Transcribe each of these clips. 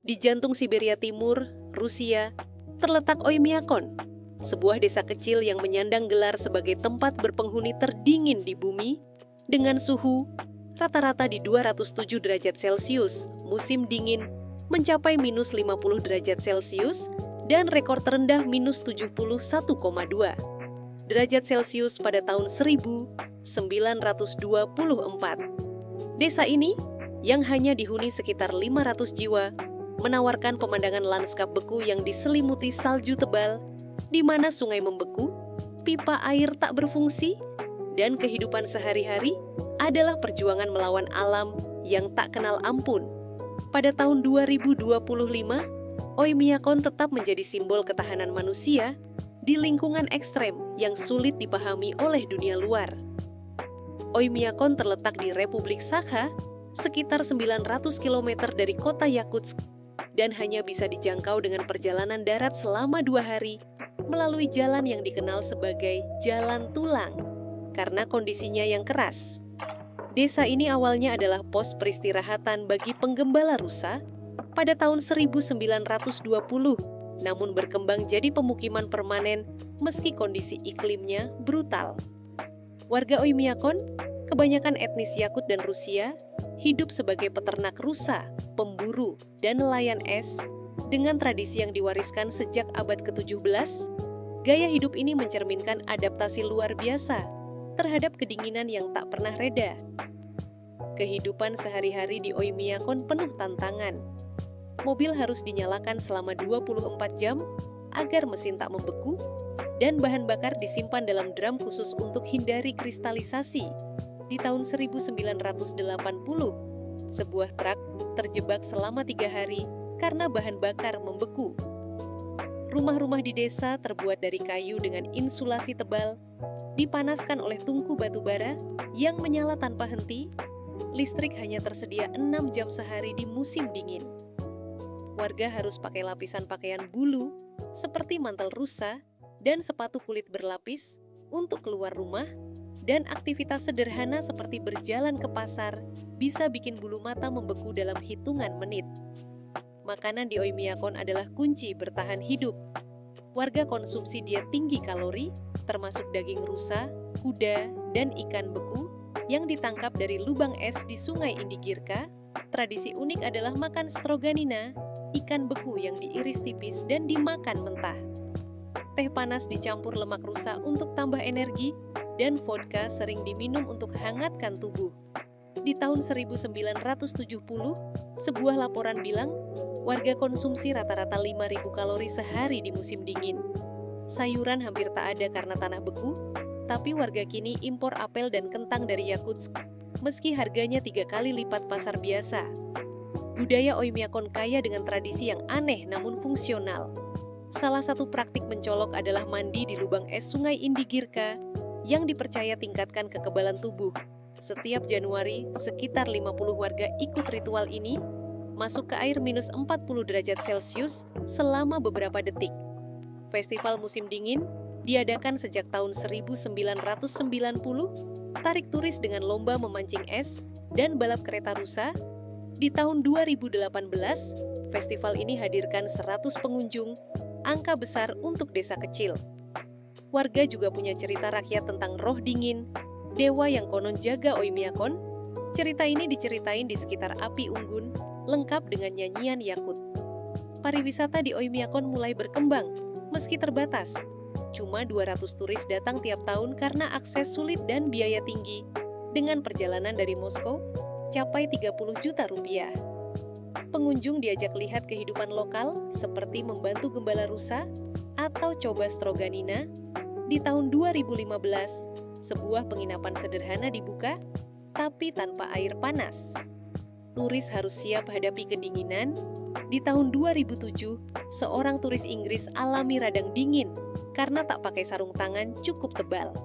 Di jantung Siberia Timur, Rusia, terletak Oymyakon, sebuah desa kecil yang menyandang gelar sebagai tempat berpenghuni terdingin di bumi dengan suhu rata-rata di 207 derajat Celcius, musim dingin mencapai minus 50 derajat Celcius dan rekor terendah minus 71,2 derajat Celcius pada tahun 1924. Desa ini, yang hanya dihuni sekitar 500 jiwa, menawarkan pemandangan lanskap beku yang diselimuti salju tebal, di mana sungai membeku, pipa air tak berfungsi, dan kehidupan sehari-hari adalah perjuangan melawan alam yang tak kenal ampun. Pada tahun 2025, Oymyakon tetap menjadi simbol ketahanan manusia di lingkungan ekstrem yang sulit dipahami oleh dunia luar. Oymyakon terletak di Republik Sakha, sekitar 900 km dari kota Yakutsk, dan hanya bisa dijangkau dengan perjalanan darat selama 2 hari melalui jalan yang dikenal sebagai Jalan Tulang karena kondisinya yang keras. Desa ini awalnya adalah pos peristirahatan bagi penggembala rusa pada tahun 1920, namun berkembang jadi pemukiman permanen meski kondisi iklimnya brutal. Warga Oymyakon, kebanyakan etnis Yakut dan Rusia, hidup sebagai peternak rusa, pemburu, dan nelayan es, dengan tradisi yang diwariskan sejak abad ke-17. Gaya hidup ini mencerminkan adaptasi luar biasa terhadap kedinginan yang tak pernah reda. Kehidupan sehari-hari di Oymyakon penuh tantangan. Mobil harus dinyalakan selama 24 jam agar mesin tak membeku, dan bahan bakar disimpan dalam drum khusus untuk hindari kristalisasi. Di tahun 1980, sebuah truk terjebak selama 3 hari karena bahan bakar membeku. Rumah-rumah di desa terbuat dari kayu dengan insulasi tebal, dipanaskan oleh tungku batu bara yang menyala tanpa henti. Listrik hanya tersedia 6 jam sehari di musim dingin. Warga harus pakai lapisan pakaian bulu seperti mantel rusa dan sepatu kulit berlapis untuk keluar rumah, dan aktivitas sederhana seperti berjalan ke pasar bisa bikin bulu mata membeku dalam hitungan menit. Makanan di Oymyakon adalah kunci bertahan hidup. Warga konsumsi diet tinggi kalori, termasuk daging rusa, kuda, dan ikan beku yang ditangkap dari lubang es di Sungai Indigirka. Tradisi unik adalah makan stroganina, ikan beku yang diiris tipis dan dimakan mentah. Teh panas dicampur lemak rusa untuk tambah energi, dan vodka sering diminum untuk hangatkan tubuh. Di tahun 1970, sebuah laporan bilang warga konsumsi rata-rata 5.000 kalori sehari di musim dingin. Sayuran hampir tak ada karena tanah beku, tapi warga kini impor apel dan kentang dari Yakutsk, meski harganya 3 kali lipat pasar biasa. Budaya Oymyakon kaya dengan tradisi yang aneh namun fungsional. Salah satu praktik mencolok adalah mandi di lubang es Sungai Indigirka yang dipercaya tingkatkan kekebalan tubuh. Setiap Januari, sekitar 50 warga ikut ritual ini, masuk ke air minus 40 derajat Celcius selama beberapa detik. Festival musim dingin diadakan sejak tahun 1990, tarik turis dengan lomba memancing es dan balap kereta rusa. Di tahun 2018, festival ini hadirkan 100 pengunjung, angka besar untuk desa kecil. Warga juga punya cerita rakyat tentang roh dingin, dewa yang konon jaga Oymyakon. Cerita ini diceritain di sekitar api unggun, lengkap dengan nyanyian Yakut. Pariwisata di Oymyakon mulai berkembang, meski terbatas. Cuma 200 turis datang tiap tahun karena akses sulit dan biaya tinggi. Dengan perjalanan dari Moskow, capai 30 juta rupiah. Pengunjung diajak lihat kehidupan lokal seperti membantu gembala rusa atau coba stroganina. Di tahun 2015, sebuah penginapan sederhana dibuka, tapi tanpa air panas. Turis harus siap hadapi kedinginan. Di tahun 2007, seorang turis Inggris alami radang dingin karena tak pakai sarung tangan cukup tebal.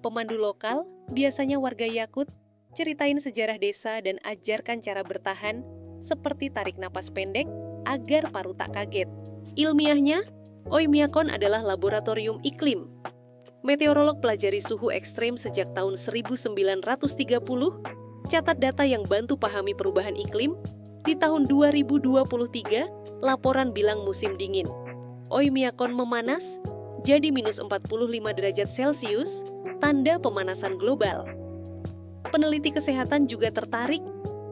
Pemandu lokal, biasanya warga Yakut, ceritain sejarah desa dan ajarkan cara bertahan seperti tarik napas pendek agar paru tak kaget. Ilmiahnya, Oymyakon adalah laboratorium iklim. Meteorolog pelajari suhu ekstrem sejak tahun 1930, catat data yang bantu pahami perubahan iklim, Di tahun 2023, laporan bilang musim dingin. Oymyakon memanas, jadi minus 45 derajat Celcius, tanda pemanasan global. Peneliti kesehatan juga tertarik.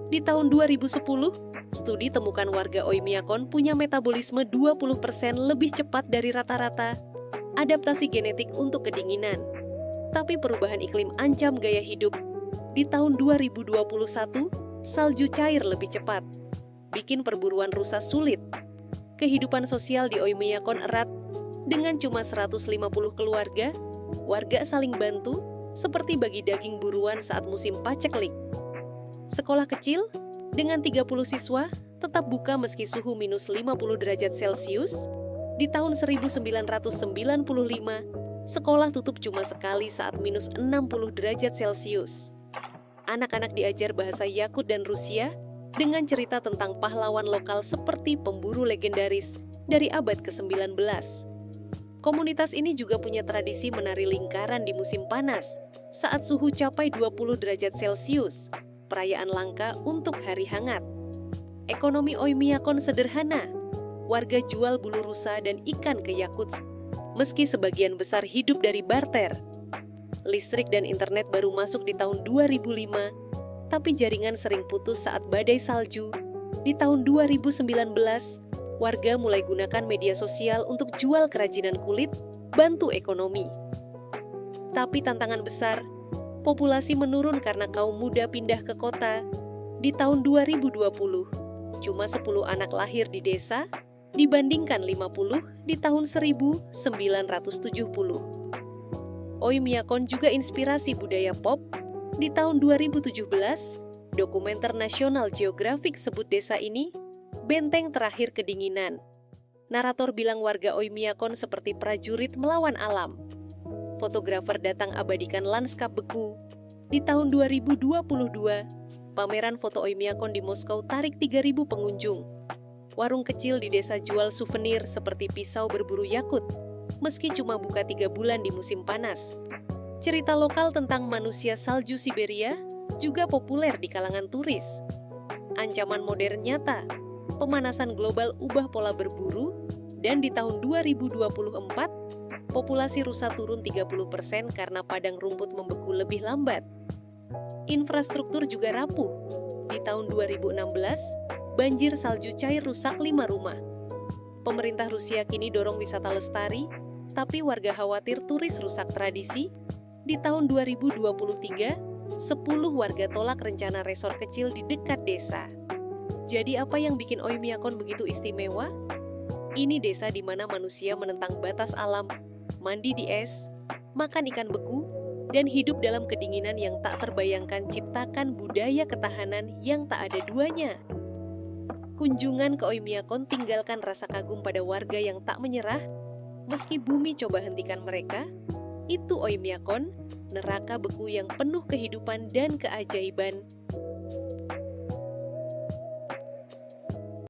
Di tahun 2010, studi temukan warga Oymyakon punya metabolisme 20% lebih cepat dari rata-rata, adaptasi genetik untuk kedinginan. Tapi perubahan iklim ancam gaya hidup. Di tahun 2021, salju cair lebih cepat, bikin perburuan rusa sulit. Kehidupan sosial di Oymyakon erat, dengan cuma 150 keluarga, warga saling bantu, seperti bagi daging buruan saat musim paceklik. Sekolah kecil, dengan 30 siswa, tetap buka meski suhu minus 50 derajat Celcius. Di tahun 1995, sekolah tutup cuma sekali saat minus 60 derajat Celcius. Anak-anak diajar bahasa Yakut dan Rusia dengan cerita tentang pahlawan lokal seperti pemburu legendaris dari abad ke-19. Komunitas ini juga punya tradisi menari lingkaran di musim panas saat suhu capai 20 derajat Celcius, perayaan langka untuk hari hangat. Ekonomi Oymyakon sederhana, warga jual bulu rusa dan ikan ke Yakutsk, meski sebagian besar hidup dari barter. Listrik dan internet baru masuk di tahun 2005, tapi jaringan sering putus saat badai salju. Di tahun 2019, warga mulai gunakan media sosial untuk jual kerajinan kulit, bantu ekonomi. Tapi tantangan besar, populasi menurun karena kaum muda pindah ke kota. Di tahun 2020, cuma 10 anak lahir di desa, dibandingkan 50 di tahun 1970. Oymyakon juga inspirasi budaya pop. Di tahun 2017, dokumenter National Geographic sebut desa ini benteng terakhir kedinginan. Narator bilang warga Oymyakon seperti prajurit melawan alam. Fotografer datang abadikan lanskap beku. Di tahun 2022, pameran foto Oymyakon di Moskow tarik 3.000 pengunjung. Warung kecil di desa jual souvenir seperti pisau berburu yakut, meski cuma buka 3 bulan di musim panas. Cerita lokal tentang manusia salju Siberia juga populer di kalangan turis. Ancaman modern nyata, pemanasan global ubah pola berburu, dan di tahun 2024, populasi rusa turun 30% karena padang rumput membeku lebih lambat. Infrastruktur juga rapuh. Di tahun 2016, banjir salju cair rusak 5 rumah. Pemerintah Rusia kini dorong wisata lestari, tapi warga khawatir turis rusak tradisi. Di tahun 2023, 10 warga tolak rencana resor kecil di dekat desa. Jadi apa yang bikin Oymyakon begitu istimewa? Ini desa di mana manusia menentang batas alam, mandi di es, makan ikan beku, dan hidup dalam kedinginan yang tak terbayangkan ciptakan budaya ketahanan yang tak ada duanya. Kunjungan ke Oymyakon tinggalkan rasa kagum pada warga yang tak menyerah, meski bumi coba hentikan mereka. Itu Oymyakon, neraka beku yang penuh kehidupan dan keajaiban